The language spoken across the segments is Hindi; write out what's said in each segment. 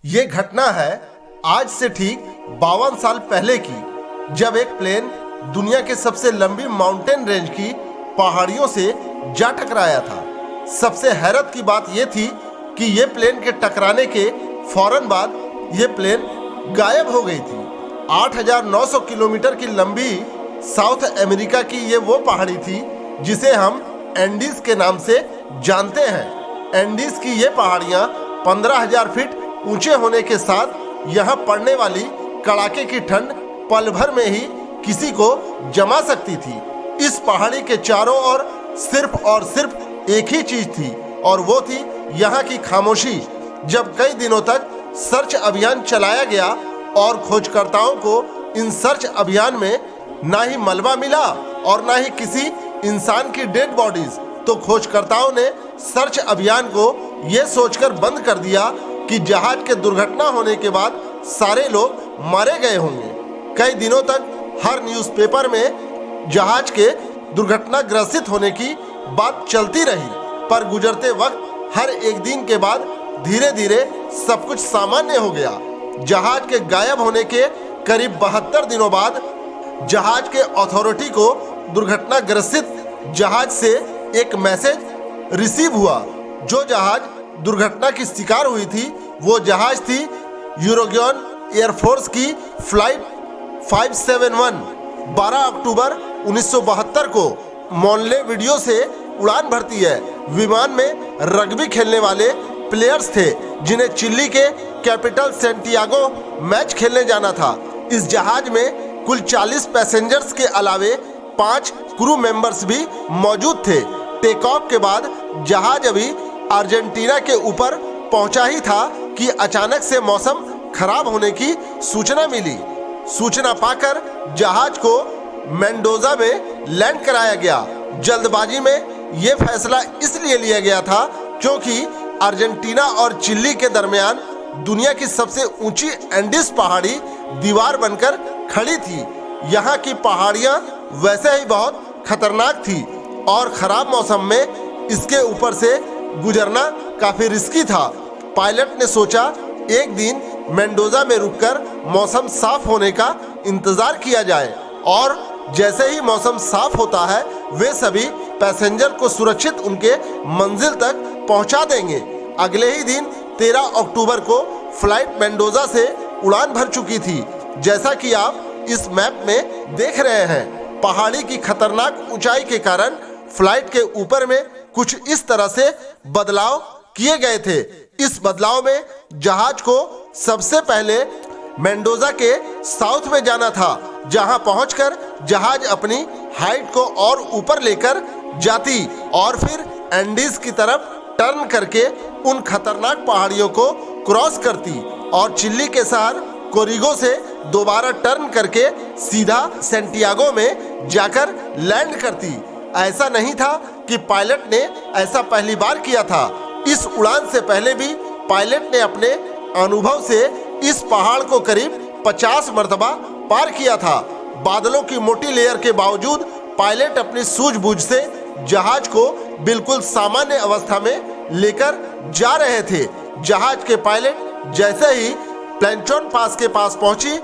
ये घटना है आज से ठीक 52 साल पहले की, जब एक प्लेन दुनिया के सबसे लंबी माउंटेन रेंज की पहाड़ियों से जा टकराया था। सबसे हैरत की बात यह थी कि ये प्लेन के टकराने के फौरन बाद ये प्लेन गायब हो गई थी। 8,900 किलोमीटर की लंबी साउथ अमेरिका की ये वो पहाड़ी थी जिसे हम एंडीज के नाम से जानते हैं। एंडीज की ये पहाड़ियाँ 15,000 फीट ऊंचे होने के साथ यहाँ पड़ने वाली कड़ाके की ठंड पल भर में ही किसी को जमा सकती थी। इस पहाड़ी के चारों ओर सिर्फ और सिर्फ एक ही चीज थी और वो थी यहाँ की खामोशी। जब कई दिनों तक सर्च अभियान चलाया गया और खोजकर्ताओं को इन सर्च अभियान में ना ही मलबा मिला और ना ही किसी इंसान की डेड बॉडीज, तो खोजकर्ताओं ने सर्च अभियान को ये सोचकर बंद कर दिया कि जहाज के दुर्घटना होने के बाद सारे लोग मारे गए होंगे। कई दिनों तक हर न्यूज़पेपर में जहाज के दुर्घटना ग्रसित होने की बात चलती रही, पर गुजरते वक्त हर एक दिन के बाद धीरे धीरे सब कुछ सामान्य हो गया। जहाज के गायब होने के करीब 72 दिनों बाद जहाज के अथॉरिटी को दुर्घटना ग्रसित जहाज से एक मैसेज रिसीव हुआ। जो जहाज दुर्घटना की शिकार हुई थी वो जहाज थी यूरोगन एयरफोर्स की फ्लाइट 571। 12 अक्टूबर 1972 को मोनले वीडियो से उड़ान भरती है। विमान में रग्बी खेलने वाले प्लेयर्स थे जिन्हें चिली के कैपिटल सेंटियागो मैच खेलने जाना था। इस जहाज में कुल 40 पैसेंजर्स के अलावे 5 क्रू मेंबर्स भी मौजूद थे। टेक ऑफ के बाद जहाज अभी अर्जेंटीना के ऊपर पहुंचा ही था कि अचानक से मौसम खराब होने की सूचना मिली। सूचना पाकर जहाज को मेंडोजा में लैंड कराया गया। जल्दबाजी में यह फैसला इसलिए लिया गया था क्योंकि अर्जेंटीना और चिली के दरमियान दुनिया की सबसे ऊंची एंडीज पहाड़ी दीवार बनकर खड़ी थी। यहाँ की पहाड़ियाँ वैसे ही बहुत खतरनाक थी और खराब मौसम में इसके ऊपर से गुजरना काफी रिस्की था। पायलट ने सोचा एक दिन मेंडोजा में रुककर मौसम साफ होने का इंतजार किया जाए और जैसे ही मौसम साफ होता है वे सभी पैसेंजर को सुरक्षित उनके मंजिल तक पहुंचा देंगे। अगले ही दिन 13 अक्टूबर को फ्लाइट मेंडोजा से उड़ान भर चुकी थी। जैसा कि आप इस मैप में देख रहे हैं, पहाड़ी की खतरनाक ऊंचाई के कारण फ्लाइट के ऊपर में कुछ इस तरह से बदलाव किए गए थे। इस बदलाव में जहाज को सबसे पहले मेंडोजा के साउथ में जाना था, जहां पहुंचकर जहाज अपनी हाइट को और ऊपर लेकर जाती और फिर एंडीज की तरफ टर्न करके उन खतरनाक पहाड़ियों को क्रॉस करती और चिली के शहर कोरिगो से दोबारा टर्न करके सीधा सेंटियागो में जाकर लैंड करती। ऐसा नहीं था कि पायलट ने ऐसा पहली बार किया था। इस उड़ान से पहले भी पायलट ने अपने अनुभव से इस पहाड़ को करीब 50 मर्तबा पार किया था। बादलों की मोटी लेयर के बावजूद पायलट अपनी सूझबूझ से जहाज को बिल्कुल सामान्य अवस्था में लेकर जा रहे थे। जहाज के पायलट जैसे ही प्लेन्चोन पास के पास पहुंची,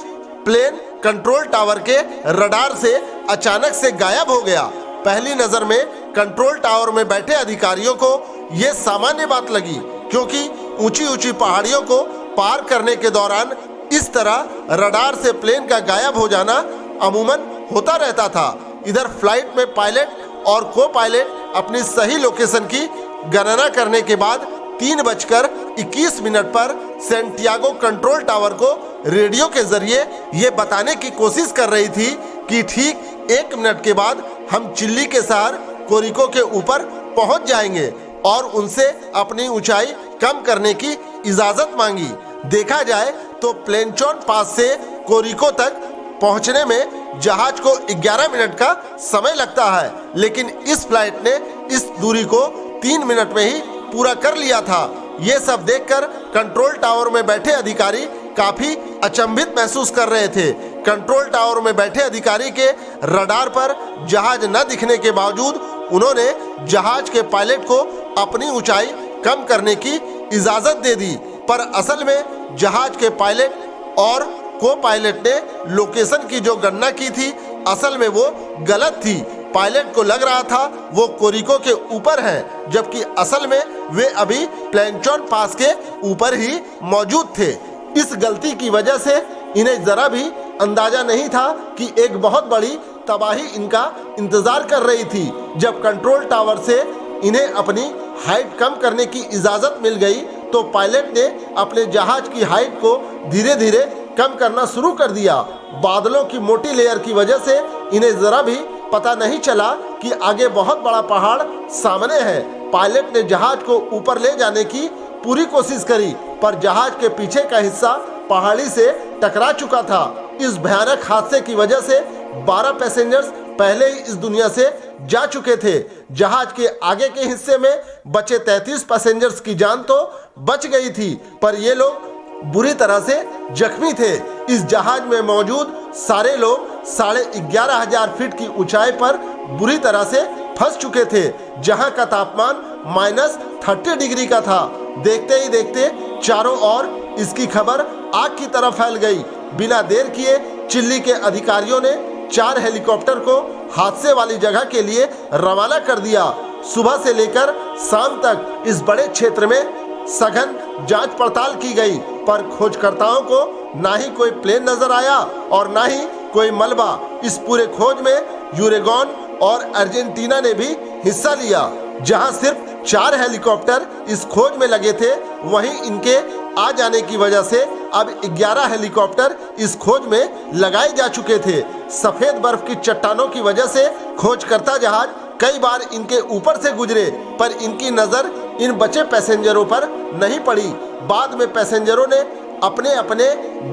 प्लेन कंट्रोल टावर के रडार से अचानक से गायब हो गया। पहली नजर में कंट्रोल टावर में बैठे अधिकारियों को यह सामान्य बात लगी, क्योंकि ऊंची ऊंची पहाड़ियों को पार करने के दौरान इस तरह रडार से प्लेन का गायब हो जाना अमूमन होता रहता था। इधर फ्लाइट में पायलट और को पायलट अपनी सही लोकेशन की गणना करने के बाद 3:21 पर सेंटियागो कंट्रोल टावर को रेडियो के जरिए ये बताने की कोशिश कर रही थी कि ठीक 1 मिनट के बाद हम चिली के शहर कोरिको के ऊपर पहुंच जाएंगे और उनसे अपनी ऊंचाई कम करने की इजाजत मांगी। देखा जाए तो प्लेन्चोन पास से कोरिको तक पहुंचने में जहाज को 11 मिनट का समय लगता है, लेकिन इस फ्लाइट ने इस दूरी को 3 मिनट में ही पूरा कर लिया था। ये सब देखकर कंट्रोल टावर में बैठे अधिकारी काफी अचंभित महसूस कर रहे थे। कंट्रोल टावर में बैठे अधिकारी के रडार पर जहाज न दिखने के बावजूद उन्होंने जहाज के पायलट को अपनी ऊंचाई कम करने की इजाजत दे दी। पर असल में जहाज के पायलट और को पायलट ने लोकेशन की जो गणना की थी असल में वो गलत थी। पायलट को लग रहा था वो कोरिको के ऊपर हैं, जबकि असल में वे अभी प्लेनचॉन पास के ऊपर ही मौजूद थे। इस गलती की वजह से इन्हें जरा भी अंदाजा नहीं था कि एक बहुत बड़ी तबाही इनका इंतजार कर रही थी। जब कंट्रोल टावर से इन्हें अपनी हाइट कम करने की इजाज़त मिल गई तो पायलट ने अपने जहाज की हाइट को धीरे धीरे कम करना शुरू कर दिया। बादलों की मोटी लेयर की वजह से इन्हें ज़रा भी पता नहीं चला कि आगे बहुत बड़ा पहाड़ सामने है। पायलट ने जहाज को ऊपर ले जाने की पूरी कोशिश करी, पर जहाज के पीछे का हिस्सा पहाड़ी से टकरा चुका था। इस भयानक हादसे की वजह से 12 पैसेंजर्स पहले ही इस दुनिया से जा चुके थे। जहाज के आगे के हिस्से में बचे 33 पैसेंजर्स की जान तो बच गई थी, पर ये लोग बुरी तरह से जख्मी थे। इस जहाज में मौजूद सारे लोग 11,500 फीट की ऊंचाई पर बुरी तरह से फंस चुके थे, जहां का तापमान -30 डिग्री का था। देखते ही देखते चारों ओर इसकी खबर आग की तरह फैल गई। बिना देर किए चिल्ली के अधिकारियों ने 4 हेलीकॉप्टर को हादसे वाली जगह के लिए रवाना कर दिया। सुबह से लेकर शाम तक इस बड़े क्षेत्र में सघन जांच पड़ताल की गई, पर खोजकर्ताओं को ना ही कोई प्लेन नजर आया और ना ही कोई मलबा। इस पूरे खोज में यूरेगॉन और अर्जेंटीना ने भी हिस्सा लिया। जहां सिर्फ 4 हेलीकॉप्टर इस खोज में लगे थे, वहीं इनके आ जाने की वजह से अब 11 हेलीकॉप्टर इस खोज में लगाए जा चुके थे। सफेद बर्फ की चट्टानों की वजह से खोजकर्ता जहाज कई बार इनके ऊपर से गुजरे, पर इनकी नज़र इन बचे पैसेंजरों पर नहीं पड़ी। बाद में पैसेंजरों ने अपने अपने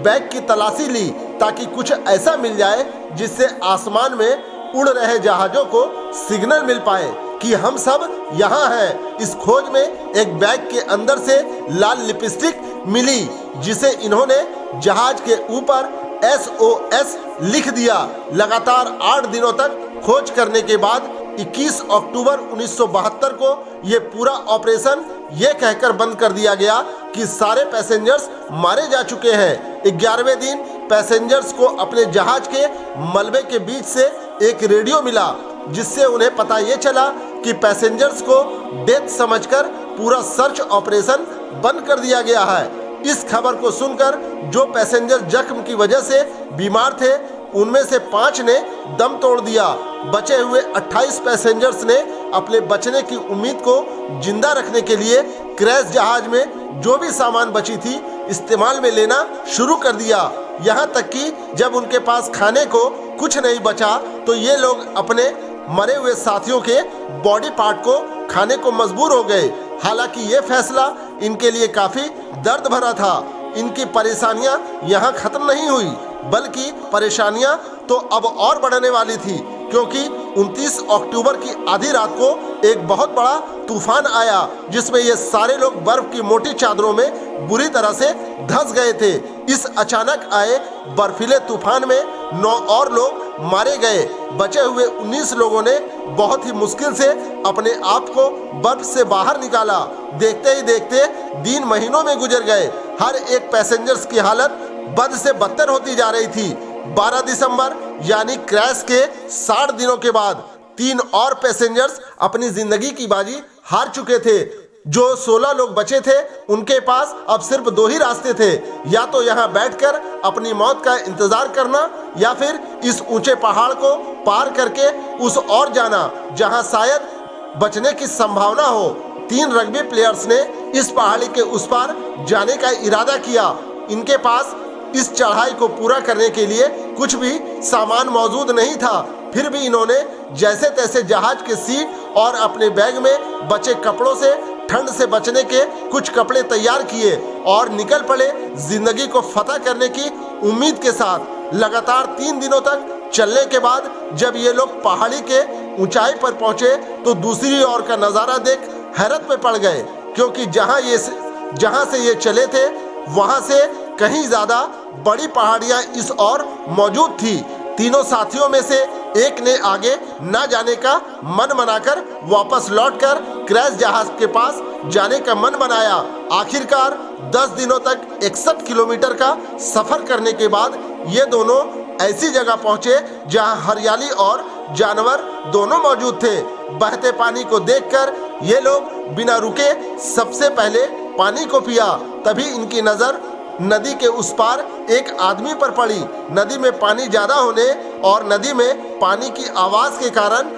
बैग की तलाशी ली ताकि कुछ ऐसा मिल जाए जिससे आसमान में उड़ रहे जहाज़ों को सिग्नल मिल पाए कि हम सब यहाँ हैं। इस खोज में एक बैग के अंदर से लाल लिपस्टिक मिली, जिसे इन्होंने जहाज के ऊपर SOS लिख दिया। लगातार 8 दिनों तक खोज करने के बाद 21 अक्टूबर 1972 को ये पूरा ऑपरेशन ये कहकर बंद कर दिया गया कि सारे पैसेंजर्स मारे जा चुके हैं। 11वें दिन पैसेंजर्स को अपने जहाज के मलबे के बीच से एक रेडियो मिला, जिससे उन्हें पता ये चला कि पैसेंजर्स को डेथ समझकर पूरा सर्च ऑपरेशन बंद कर दिया गया है। इस खबर को सुनकर जो पैसेंजर जख्म की वजह से बीमार थे, उनमें से 5 ने दम तोड़ दिया। बचे हुए 28 पैसेंजर्स ने अपने बचने की उम्मीद को जिंदा रखने के लिए क्रैश जहाज में जो भी सामान बची थी इस्तेमाल में लेना शुरू कर दिया। यहाँ तक कि जब उनके पास खाने को कुछ नहीं बचा तो ये लोग अपने मरे हुए साथियों के बॉडी पार्ट को खाने को मजबूर हो गए। हालांकि ये फैसला इनके लिए काफ़ी दर्द भरा था। इनकी परेशानियां यहाँ खत्म नहीं हुई, बल्कि परेशानियां तो अब और बढ़ने वाली थी, क्योंकि 29 अक्टूबर की आधी रात को एक बहुत बड़ा तूफान आया, जिसमें ये सारे लोग बर्फ की मोटी चादरों में बुरी तरह से धंस गए थे। इस अचानक आए बर्फीले तूफान में 9 और लोग मारे गए। बचे हुए 19 लोगों ने बहुत ही मुश्किल से अपने आप को बर्फ से बाहर निकाला। देखते ही देखते दिन महीनों में गुजर गए। हर एक पैसेंजर्स की हालत बद से बदतर होती जा रही थी। 12 दिसंबर यानी क्रैश के 60 दिनों के बाद 3 और पैसेंजर्स अपनी जिंदगी की बाजी हार चुके थे। जो 16 लोग बचे थे, उनके पास अब सिर्फ 2 ही रास्ते थे, या तो यहाँ बैठकर अपनी मौत का इंतजार करना, या फिर इस ऊंचे पहाड़ को पार करके उस ओर जाना जहाँ शायद बचने की संभावना हो। 3 रग्बी प्लेयर्स ने इस पहाड़ी के उस पार जाने का इरादा किया। इनके पास इस चढ़ाई को पूरा करने के लिए कुछ भी सामान मौजूद नहीं था, फिर भी इन्होंने जैसे तैसे जहाज के सीट और अपने बैग में बचे कपड़ों से ठंड से बचने के कुछ कपड़े तैयार किए और निकल पड़े जिंदगी को फतह करने की उम्मीद के साथ। लगातार 3 दिनों तक चलने के बाद जब ये लोग पहाड़ी के ऊंचाई पर पहुंचे तो दूसरी ओर का नज़ारा देख हैरत में पड़ गए, क्योंकि जहां से ये चले थे वहां से कहीं ज़्यादा बड़ी पहाड़ियां इस ओर मौजूद थी। तीनों साथियों में से एक ने आगे न जाने का मन मनाकर वापस लौटकर क्रैश जहाज के पास जाने का मन बनाया। आखिरकार 10 दिनों तक 61 किलोमीटर का सफर करने के बाद ये दोनों ऐसी जगह पहुंचे जहां हरियाली और जानवर दोनों मौजूद थे। बहते पानी को देखकर ये लोग बिना रुके सबसे पहले पानी को पिया। तभी इनकी नजर नदी के उस पार एक आदमी पर पड़ी। नदी में पानी ज्यादा होने और नदी में पानी की आवाज के कारण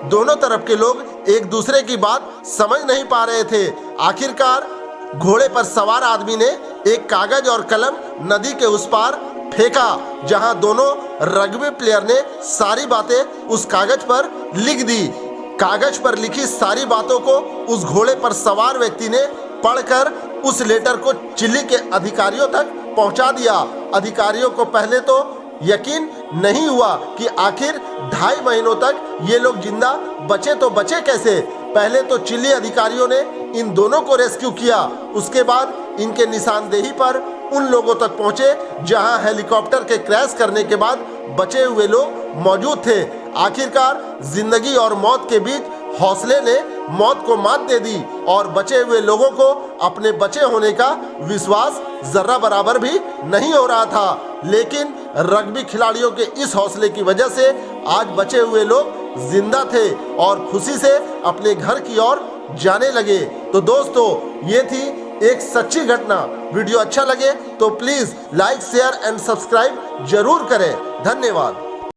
दोनों तरफ के लोग एक दूसरे की बात समझ नहीं पा रहे थे। आखिरकार घोड़े पर सवार आदमी ने एक कागज और कलम नदी के उस पार फेंका, जहां दोनों रग्बी प्लेयर ने सारी बातें उस कागज पर लिख दी। कागज पर लिखी सारी बातों को उस घोड़े पर सवार व्यक्ति ने पढ़कर उस लेटर को चिली के अधिकारियों तक पहुंचा दिया। अधिकारियों को पहले तो यकीन नहीं हुआ कि आखिर 2.5 महीनों तक ये लोग जिंदा बचे तो बचे कैसे। पहले तो चिली अधिकारियों ने इन दोनों को रेस्क्यू किया, उसके बाद इनके निशानदेही पर उन लोगों तक पहुंचे जहां हेलीकॉप्टर के क्रैश करने के बाद बचे हुए लोग मौजूद थे। आखिरकार जिंदगी और मौत के बीच हौसले ने मौत को मात दे दी और बचे हुए लोगों को अपने बचे होने का विश्वास जर्रा बराबर भी नहीं हो रहा था। लेकिन रग्बी खिलाड़ियों के इस हौसले की वजह से आज बचे हुए लोग जिंदा थे और खुशी से अपने घर की ओर जाने लगे। तो दोस्तों, ये थी एक सच्ची घटना। वीडियो अच्छा लगे तो please like, share and subscribe जरूर करें। धन्यवाद।